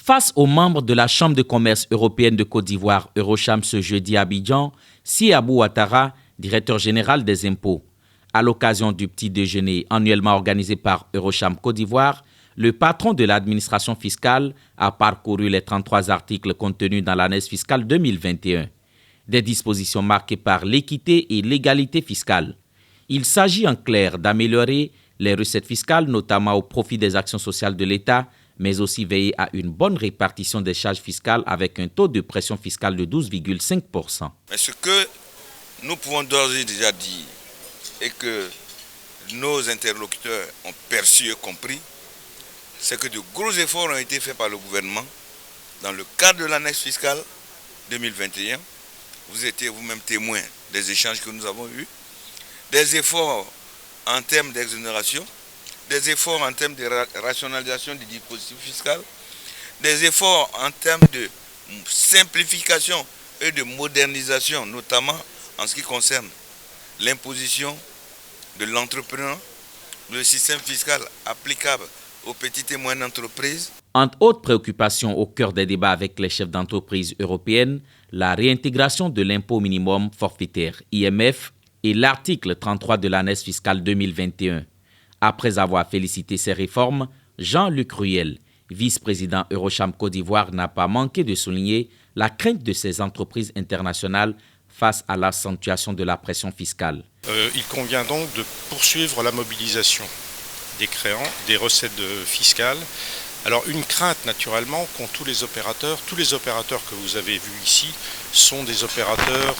Face aux membres de la Chambre de commerce européenne de Côte d'Ivoire, Eurocham, ce jeudi à Abidjan, Si Abou Ouattara, directeur général des impôts. À l'occasion du petit déjeuner annuellement organisé par Eurocham Côte d'Ivoire, le patron de l'administration fiscale a parcouru les 33 articles contenus dans l'année fiscale 2021. Des dispositions marquées par l'équité et l'égalité fiscale. Il s'agit en clair d'améliorer les recettes fiscales, notamment au profit des actions sociales de l'État, mais aussi veiller à une bonne répartition des charges fiscales avec un taux de pression fiscale de 12,5%. Mais ce que nous pouvons d'ores et déjà dire et que nos interlocuteurs ont perçu et compris, c'est que de gros efforts ont été faits par le gouvernement dans le cadre de l'annexe fiscale 2021. Vous étiez vous-même témoin des échanges que nous avons eus, des efforts en termes d'exonération, des efforts en termes de rationalisation des dispositifs fiscaux, des efforts en termes de simplification et de modernisation, notamment en ce qui concerne l'imposition de l'entrepreneur, le système fiscal applicable aux petites et moyennes entreprises. Entre autres préoccupations au cœur des débats avec les chefs d'entreprise européennes, la réintégration de l'impôt minimum forfaitaire, IMF, et l'article 33 de l'année fiscale 2021. Après avoir félicité ces réformes, Jean-Luc Ruel, vice-président Eurocham Côte d'Ivoire, n'a pas manqué de souligner la crainte de ces entreprises internationales face à l'accentuation de la pression fiscale. Il convient donc de poursuivre la mobilisation des créants, des recettes fiscales. Alors une crainte naturellement qu'ont tous les opérateurs que vous avez vus ici sont des opérateurs,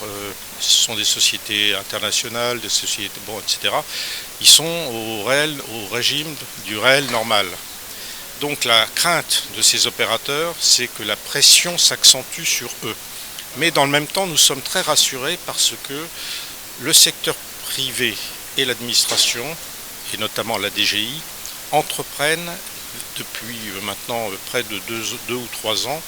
ce sont des sociétés internationales, des sociétés, etc. Ils sont au régime du réel normal. Donc la crainte de ces opérateurs, c'est que la pression s'accentue sur eux. Mais dans le même temps, nous sommes très rassurés parce que le secteur privé et l'administration, et notamment la DGI, entreprennent depuis maintenant près de 2 ou 3 ans,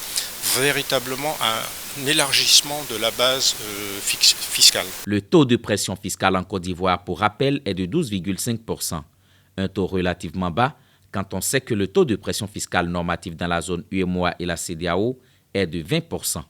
véritablement un élargissement de la base fiscale. Le taux de pression fiscale en Côte d'Ivoire, pour rappel, est de 12,5%. Un taux relativement bas quand on sait que le taux de pression fiscale normatif dans la zone UEMOA et la CEDEAO est de 20%.